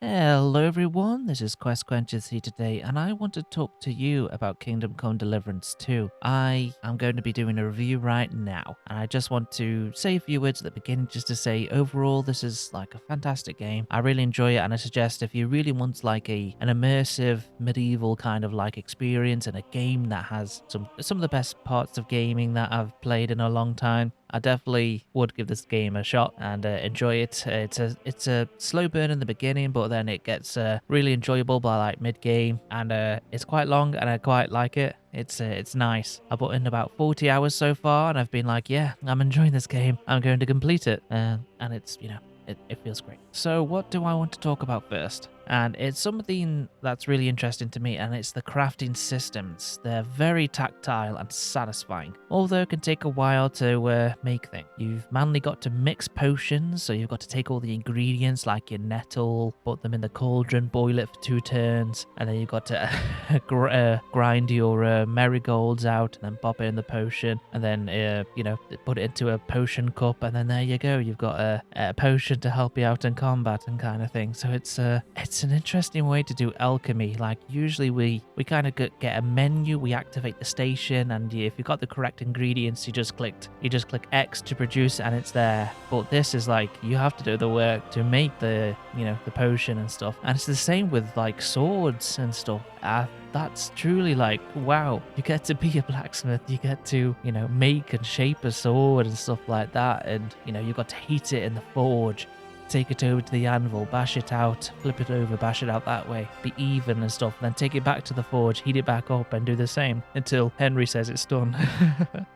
Hello everyone, this is Quest Quenchers here today, and I want to talk to you about Kingdom Come Deliverance 2. I am going to be doing a review right now, and I just want to say a few words at the beginning just to say overall this is like a fantastic game. I really enjoy it, and I suggest if you really want like an immersive medieval kind of like experience and a game that has some of the best parts of gaming that I've played in a long time, I definitely would give this game a shot and enjoy it. It's a slow burn in the beginning, but then it gets really enjoyable by like mid game, and it's quite long, and I quite like it. It's nice. I put in about 40 hours so far, and I've been like, yeah, I'm enjoying this game. I'm going to complete it, and it's it feels great. So what do I want to talk about first? And it's something that's really interesting to me, and it's the crafting systems. They're very tactile and satisfying, although it can take a while to make things. You've mainly got to mix potions, so you've got to take all the ingredients like your nettle, put them in the cauldron, boil it for 2 turns, and then you've got to grind your marigolds out and then pop it in the potion, and then put it into a potion cup, and then there you go, you've got a potion to help you out in combat and kind of thing. So it's an interesting way to do alchemy. Like usually we kind of get a menu, we activate the station, and if you've got the correct ingredients, you just click X to produce and it's there. But this is like you have to do the work to make the the potion and stuff. And it's the same with like swords and stuff. That's truly like, wow, you get to be a blacksmith, you get to, make and shape a sword and stuff like that. And, you got to heat it in the forge, take it over to the anvil, bash it out, flip it over, bash it out that way, be even and stuff, then take it back to the forge, heat it back up and do the same until Henry says it's done.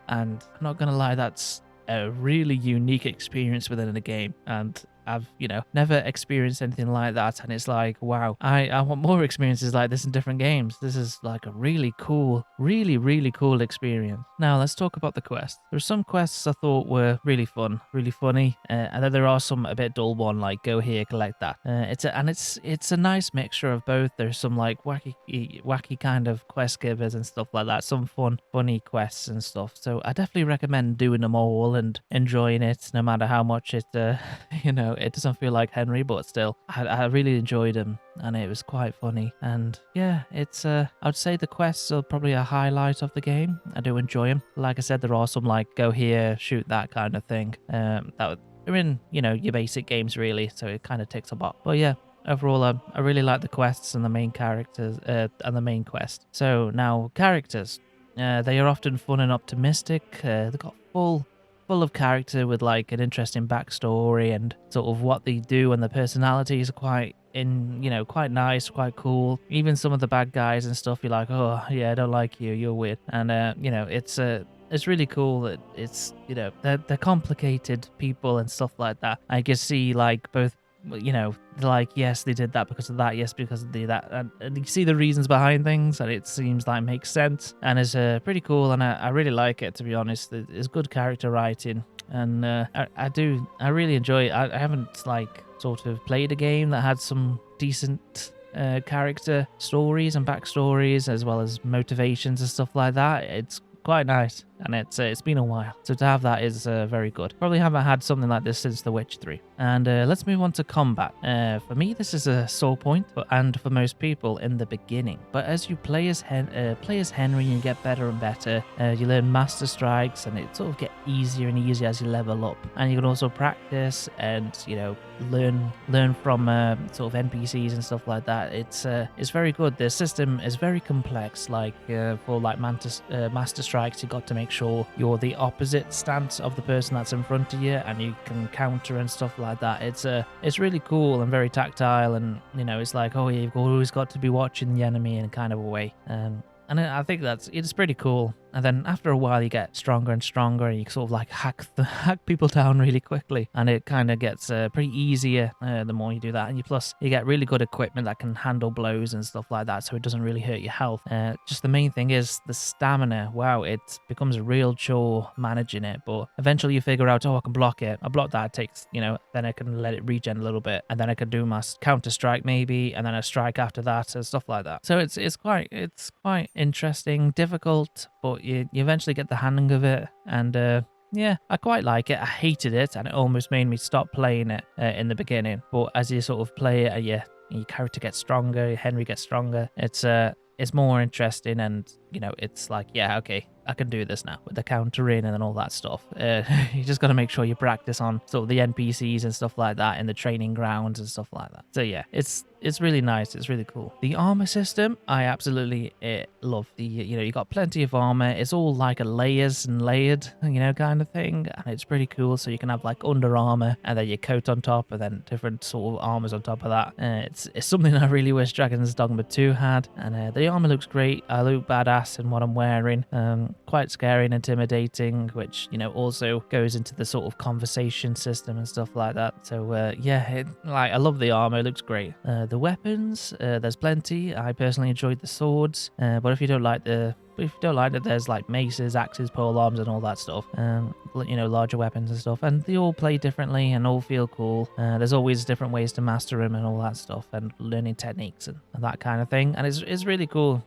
And I'm not going to lie, that's a really unique experience within the game. And I've, never experienced anything like that. And it's like, wow, I want more experiences like this in different games. This is like a really cool, really cool experience. Now, let's talk about the quests. There's some quests I thought were really fun, really funny. And then there are some a bit dull one, like go here, collect that. It's a nice mixture of both. There's some like wacky kind of quest givers and stuff like that. Some funny quests and stuff. So I definitely recommend doing them all and enjoying it, no matter how much it, it doesn't feel like Henry, but still, I really enjoyed him, and it was quite funny. And yeah, I'd say the quests are probably a highlight of the game. I do enjoy them. Like I said, there are some like go here, shoot that kind of thing. They're in, your basic games really, so it kind of ticks a box. But yeah, overall, I really like the quests and the main characters and the main quest. So now characters, they are often fun and optimistic. They've got full of character with like an interesting backstory and sort of what they do, and the personalities are quite nice, quite cool. Even some of the bad guys and stuff, you're like, oh yeah, I don't like you, you're weird. And it's really cool that it's they're complicated people and stuff like that. I can see like both, like, yes, they did that because of that, yes, because they did that, and you see the reasons behind things, and it seems like makes sense, and it's pretty cool, and I really like it, to be honest. It's good character writing, and I really enjoy it. I haven't like sort of played a game that had some decent character stories and backstories as well as motivations and stuff like that. It's quite nice, and it's been a while, so to have that is very good. Probably haven't had something like this since The Witch 3. And let's move on to combat. For me, this is a sore point, and for most people in the beginning. But as you play as Henry, you get better and better. You learn master strikes, and it sort of get easier and easier as you level up. And you can also practice and learn from sort of NPCs and stuff like that. It's very good. The system is very complex. Like for like master strikes, you got to make sure you're the opposite stance of the person that's in front of you, and you can counter and stuff like that. It's really cool and very tactile, and it's like, oh yeah, you've always got to be watching the enemy in kind of a way. And I think it's pretty cool. And then after a while, you get stronger and stronger, and you sort of like hack people down really quickly. And it kind of gets pretty easier the more you do that. And you get really good equipment that can handle blows and stuff like that, so it doesn't really hurt your health. Just the main thing is the stamina. Wow, it becomes a real chore managing it. But eventually you figure out, oh, I can block it. I block that, it takes, then I can let it regen a little bit. And then I can do my counter strike maybe, and then a strike after that and stuff like that. So it's quite interesting, difficult, but you eventually get the hang of it, and yeah, I quite like it. I hated it, and it almost made me stop playing it in the beginning. But as you sort of play it, your character gets stronger, your Henry gets stronger. It's more interesting, and it's like, yeah, okay, I can do this now with the countering and all that stuff. You just got to make sure you practice on sort of the NPCs and stuff like that in the training grounds and stuff like that. So yeah, it's really nice. It's really cool. The armor system, I absolutely love. You got plenty of armor. It's all like a layers and layered, kind of thing, and it's pretty cool. So you can have like under armor and then your coat on top, and then different sort of armors on top of that. It's something I really wish Dragon's Dogma 2 had, and the armor looks great. I look badass in what I'm wearing. Quite scary and intimidating, which also goes into the sort of conversation system and stuff like that. So yeah, I love the armor. It looks great. The weapons, there's plenty. I personally enjoyed the swords, but if you don't like it, there's like maces, axes, pole arms, and all that stuff. Larger weapons and stuff, and they all play differently and all feel cool. There's always different ways to master them and all that stuff, and learning techniques and that kind of thing. And it's really cool.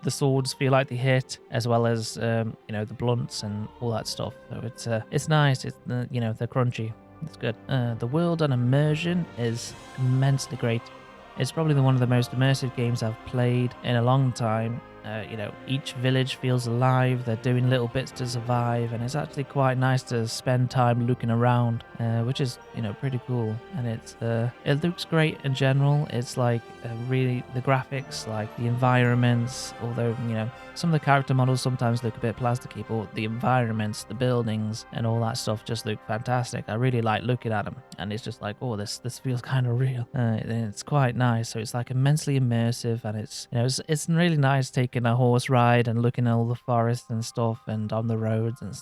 The swords feel like they hit, as well as the blunts and all that stuff. So it's nice. They're crunchy. It's good. The world and immersion is immensely great. It's probably one of the most immersive games I've played in a long time. Each village feels alive. They're doing little bits to survive, and it's actually quite nice to spend time looking around, which is pretty cool. And it looks great in general. It's like really the graphics, like the environments. Although some of the character models sometimes look a bit plasticky, but the environments, the buildings, and all that stuff just look fantastic. I really like looking at them, and it's just like, oh, this feels kind of real. It's quite nice. So it's like immensely immersive, and it's really nice taking a horse ride and looking at all the forests and stuff and on the roads, and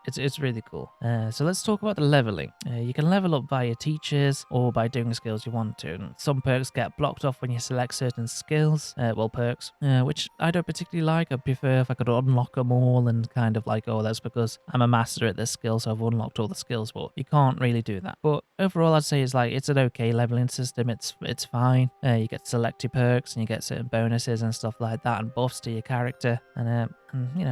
it's really cool. So let's talk about the leveling. You can level up via teachers or by doing the skills you want to. And some perks get blocked off when you select certain skills, perks, which I don't particularly like. I prefer if I could unlock them all and kind of like, oh, that's because I'm a master at this skill, so I've unlocked all the skills, but you can't really do that. But overall, I'd say it's an okay leveling system. It's fine. You get to select your perks and you get certain bonuses and stuff like that, and buffs to your character, and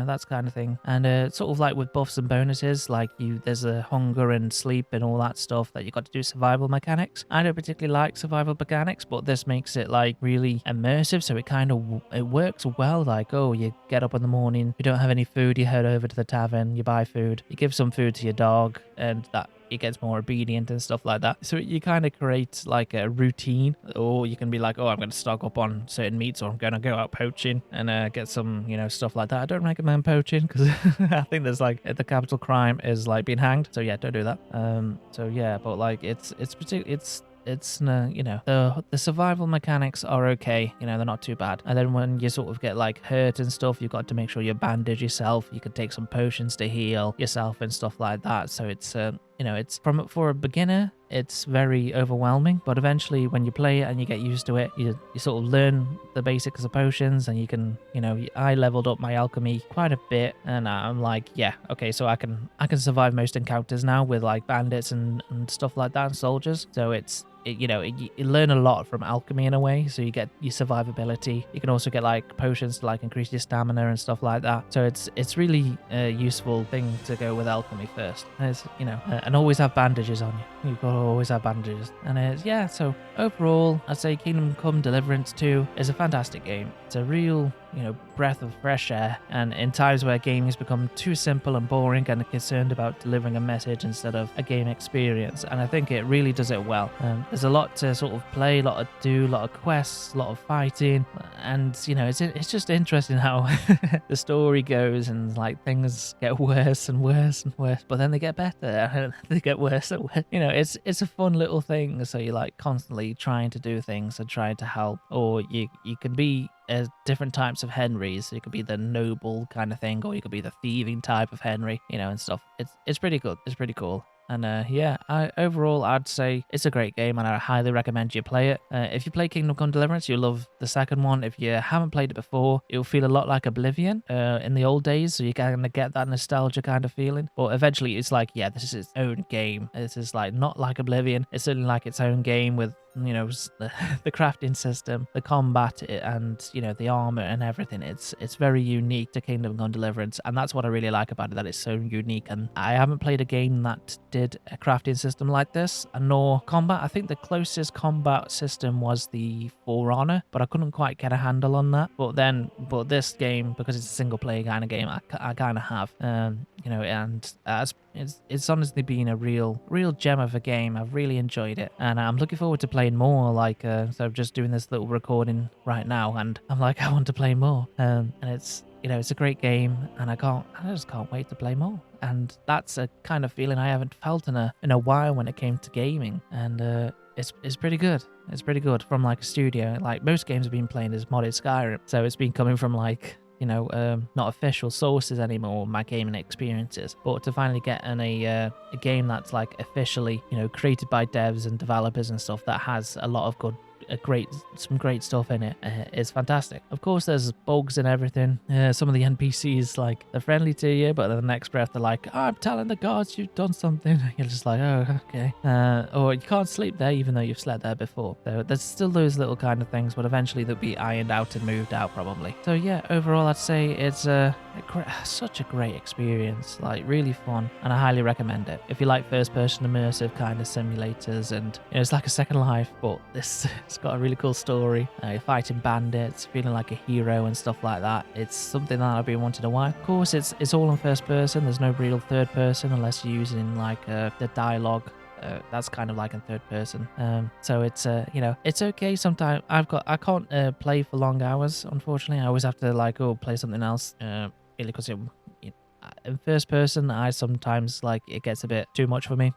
that's kind of thing. And sort of like with buffs and bonuses, like there's a hunger and sleep and all that stuff that you got to do survival mechanics. I don't particularly like survival mechanics, but this makes it like really immersive, so it works well. Like, oh, you get up in the morning, you don't have any food, you head over to the tavern, you buy food, you give some food to your dog, and that it gets more obedient and stuff like that. So you kind of create like a routine, or you can be like, oh, I'm going to stock up on certain meats, or I'm going to go out poaching and get some, stuff like that. I don't recommend poaching because I think there's like the capital crime is like being hanged. So yeah, don't do that. So yeah, but like it's the survival mechanics are okay. They're not too bad. And then when you sort of get like hurt and stuff, you've got to make sure you bandage yourself. You can take some potions to heal yourself and stuff like that. So it's for a beginner, it's very overwhelming, but eventually when you play it and you get used to it, you sort of learn the basics of potions, and you can, I leveled up my alchemy quite a bit, and I'm like, yeah, okay, so I can survive most encounters now with like bandits and stuff like that, and soldiers. So you learn a lot from alchemy in a way. So you get your survivability. You can also get like potions to like increase your stamina and stuff like that. So it's really a useful thing to go with alchemy first. And always have bandages on you. You've got to always have bandages. And yeah, so overall, I'd say Kingdom Come Deliverance 2 is a fantastic game. It's a real breath of fresh air, and in times where gaming has become too simple and boring and concerned about delivering a message instead of a game experience, and I think it really does it well. There's a lot to sort of play, a lot to do, a lot of quests, a lot of fighting, and it's just interesting how the story goes, and like things get worse and worse and worse, but then they get better and they get worse and worse. It's a fun little thing. So you're like constantly trying to do things and trying to help, or you can be different types of Henrys. So you could be the noble kind of thing, or you could be the thieving type of Henry, and stuff. It's pretty good. It's pretty cool. And overall, I'd say it's a great game, and I highly recommend you play it. If you play Kingdom Come Deliverance, you'll love the second one. If you haven't played it before, it'll feel a lot like Oblivion in the old days, so you're going to get that nostalgia kind of feeling. But eventually, it's like, yeah, this is its own game. This is like not like Oblivion. It's certainly like its own game with the crafting system, the combat, and the armor and everything. It's very unique to Kingdom Come Deliverance, and that's what I really like about it. That it's so unique, and I haven't played a game that did a crafting system like this, and nor combat. I think the closest combat system was the For Honor, but I couldn't quite get a handle on that. But this game, because it's a single player kind of game, I kind of have, and as it's honestly been a real gem of a game. I've really enjoyed it, and I'm looking forward to playing more. So I'm just doing this little recording right now, and I'm like, I want to play more. And it's a great game, and I just can't wait to play more. And that's a kind of feeling I haven't felt in a while when it came to gaming, and it's pretty good. It's pretty good from like a studio. Like most games have been playing as modded Skyrim, so it's been coming from like not official sources anymore, my gaming experiences, but to finally get in a game that's like officially, created by devs and developers and stuff that has a lot of some great stuff in it is fantastic. Of course, there's bugs and everything. Some of the NPCs, like, they're friendly to you, but in the next breath, they're like, I'm telling the gods you've done something. You're just like, oh, okay. Or you can't sleep there, even though you've slept there before. So there's still those little kind of things, but eventually they'll be ironed out and moved out, probably. So yeah, overall, I'd say it's such a great experience, like really fun, and I highly recommend it. If you like first-person immersive kind of simulators, and it's like a Second Life, but it's got a really cool story. You're fighting bandits, feeling like a hero and stuff like that. It's something that I've been wanting a while. Of course, it's all in first person. There's no real third person unless you're using like the dialogue. That's kind of like in third person. So it's okay. Sometimes I can't play for long hours. Unfortunately, I always have to play something else. Really, because in first person, I sometimes it gets a bit too much for me.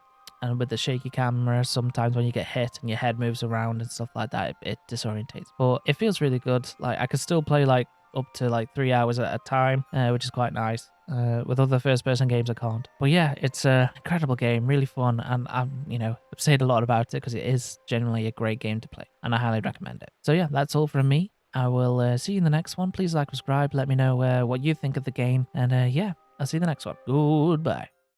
And with the shaky camera, sometimes when you get hit and your head moves around and stuff like that, it disorientates. But it feels really good. Like I could still play up to 3 hours at a time, which is quite nice. With other first-person games, I can't. But yeah, it's an incredible game, really fun, and I've said a lot about it because it is genuinely a great game to play, and I highly recommend it. So yeah, that's all from me. I will see you in the next one. Please like, subscribe, let me know what you think of the game, and yeah, I'll see you in the next one. Goodbye.